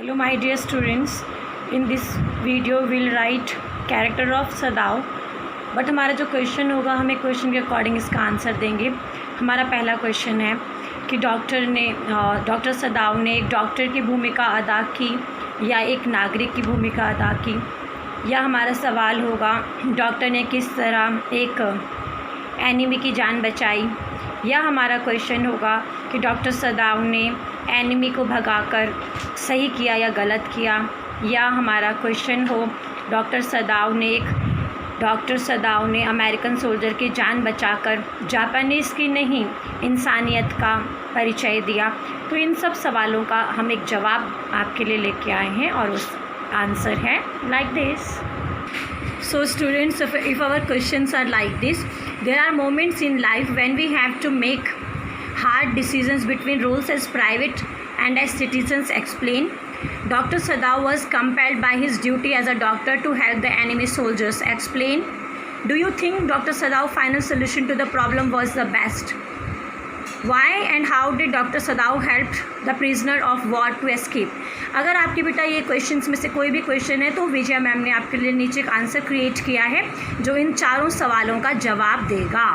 Hello my dear students, in this video we'll write character of सदाव। But हमारा जो question होगा हमें question के अकॉर्डिंग इसका आंसर देंगे। हमारा पहला क्वेश्चन है कि डॉक्टर सदाव ने एक डॉक्टर की भूमिका अदा की या एक नागरिक की भूमिका अदा की। या हमारा सवाल होगा डॉक्टर ने किस तरह एक एनिमी की जान बचाई। या हमारा क्वेश्चन होगा कि डॉक्टर सदाव ने एनिमी को भगाकर सही किया या गलत किया। या हमारा क्वेश्चन हो डॉक्टर सदाव ने अमेरिकन सोल्जर की जान बचाकर जापानीज़ की नहीं इंसानियत का परिचय दिया। तो इन सब सवालों का हम एक जवाब आपके लिए लेके आए हैं और उस आंसर है like this. So students, if our questions are like this, there are moments in life when we have to make hard decisions between roles as private and as citizens. Explain. Dr. Sadav was compelled by his duty as a doctor to help the enemy soldiers. Explain. Do you think Dr. Sadav's final solution to the problem was the best? Why and how did Dr. Sadav help the prisoner of war to escape? अगर आपके बेटा ये questions में से कोई भी question है तो विजया मैम ने आपके लिए नीचे एक आंसर क्रिएट किया है जो इन चारों सवालों का जवाब देगा।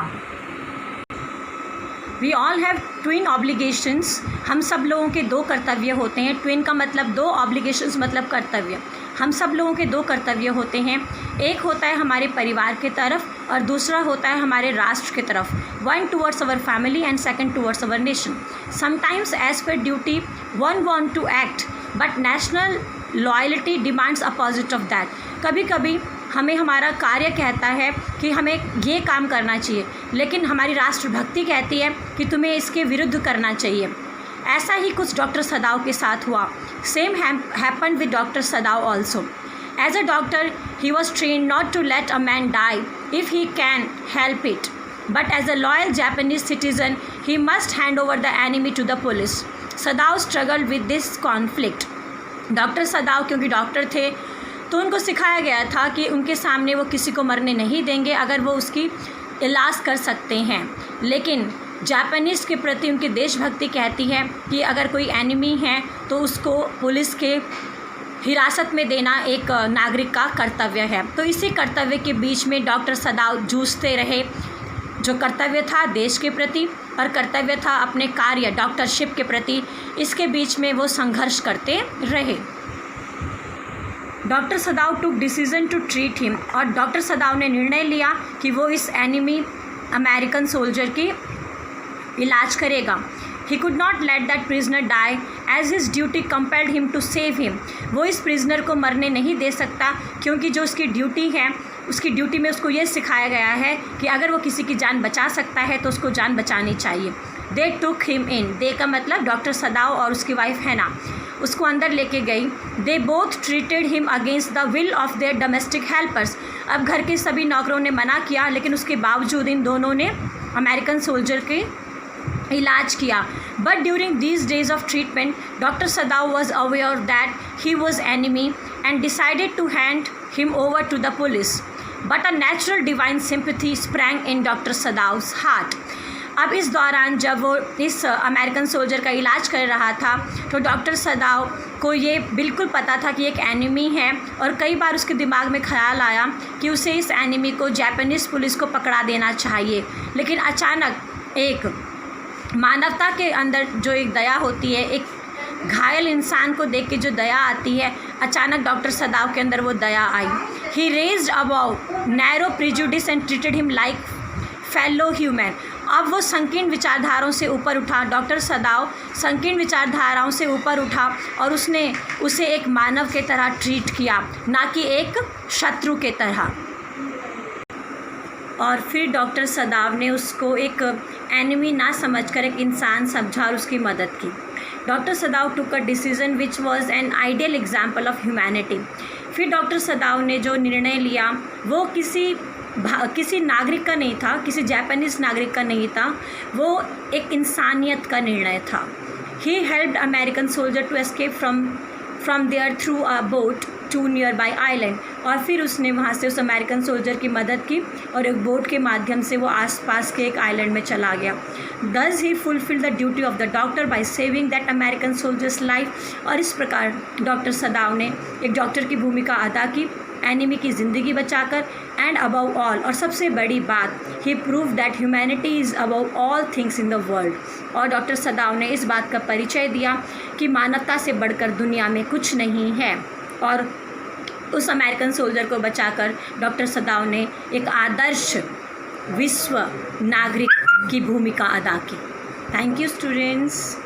We all have twin obligations. हम सब लोगों के दो कर्तव्य होते हैं। ट्विन का मतलब दो, ऑब्लिगेशंस मतलब कर्तव्य। हम सब लोगों के दो कर्तव्य होते हैं। एक होता है हमारे परिवार के तरफ और दूसरा होता है हमारे राष्ट्र के तरफ। One towards our family and second towards our nation. Sometimes as per duty one want to act but national loyalty demands opposite of that. कभी कभी हमें हमारा कार्य कहता है कि हमें ये काम करना चाहिए, लेकिन हमारी राष्ट्रभक्ति कहती है कि तुम्हें इसके विरुद्ध करना चाहिए। ऐसा ही कुछ डॉक्टर सदाव के साथ हुआ। Same happened with doctor Sadao also. As a doctor he was train not to let a man die if he can help it, but as a loyal Japanese citizen he must hand over the enemy to the police. Sadao struggle with this conflict. Doctor Sadao क्योंकि doctor थे तो उनको सिखाया गया था कि उनके सामने वो किसी को मरने नहीं देंगे अगर वो उसकी इलाज कर सकते हैं। लेकिन जापानीज़ के प्रति उनकी देशभक्ति कहती है कि अगर कोई एनिमी है तो उसको पुलिस के हिरासत में देना एक नागरिक का कर्तव्य है। तो इसी कर्तव्य के बीच में डॉक्टर सदाव जूझते रहे। जो कर्तव्य था देश के प्रति और कर्तव्य था अपने कार्य डॉक्टरशिप के प्रति, इसके बीच में वो संघर्ष करते रहे। Doctor Sadao took decision to treat him. और डॉक्टर सदाव ने निर्णय लिया कि वो इस एनिमी अमेरिकन सोल्जर की इलाज करेगा। He could not let that prisoner die as his duty compelled him to save him. वो इस प्रिजनर को मरने नहीं दे सकता क्योंकि जो उसकी ड्यूटी है उसकी ड्यूटी में उसको ये सिखाया गया है कि अगर वो किसी की जान बचा सकता है तो उसको जान बचानी चाहिए। दे टुक हिम इन। दे का मतलब डॉक्टर सदाव और उसकी वाइफ हैना उसको अंदर लेके गई। They both treated him against the will of their domestic helpers. अब घर के सभी नौकरों ने मना किया लेकिन उसके बावजूद इन दोनों ने अमेरिकन सोल्जर के इलाज किया। But during these days of treatment doctor Sadav was aware that he was enemy and decided to hand him over to the police. But a natural divine sympathy sprang in doctor Sadav's heart. अब इस दौरान जब वो इस American soldier का इलाज कर रहा था तो डॉक्टर सदाव को ये बिल्कुल पता था कि एक एनिमी है और कई बार उसके दिमाग में ख्याल आया कि उसे इस एनिमी को जापानीज़ पुलिस को पकड़ा देना चाहिए। लेकिन अचानक एक मानवता के अंदर जो एक दया होती है, एक घायल इंसान को देख के जो दया आती है, अचानक डॉक्टर सदाव के अंदर वो दया आई। He raised above narrow prejudice and treated him like fellow human. अब वो संकीर्ण विचारधाराओं से ऊपर उठा। डॉक्टर सदाव संकीर्ण विचारधाराओं से ऊपर उठा और उसने उसे एक मानव के तरह ट्रीट किया, ना कि एक शत्रु के तरह। और फिर डॉक्टर सदाव ने उसको एक एनिमी ना समझकर एक इंसान समझा और उसकी मदद की। Doctor Sadao took a decision which was an ideal example of humanity. फिर डॉक्टर सदाव ने जो निर्णय लिया वो किसी नागरिक का नहीं था, किसी जापानीज़ नागरिक का नहीं था, वो एक इंसानियत का निर्णय था। He helped American soldier to escape from there through a boat to nearby island. और फिर उसने वहाँ से उस अमेरिकन सोल्जर की मदद की और एक बोट के माध्यम से वो आसपास के एक आइलैंड में चला गया। Thus he fulfilled the duty of the doctor by saving that American soldier's life। और इस प्रकार डॉक्टर सदाव ने एक डॉक्टर की भूमिका अदा की एनिमी की ज़िंदगी बचाकर। एंड अबव ऑल, और सबसे बड़ी बात, he prove that humanity is above all things in the world. और डॉक्टर सदाव ने इस बात का परिचय दिया कि मानवता से बढ़कर दुनिया में कुछ नहीं है। और उस अमेरिकन सोल्जर को बचाकर डॉक्टर सदाव ने एक आदर्श विश्व नागरिक की भूमिका अदा की। Thank you students.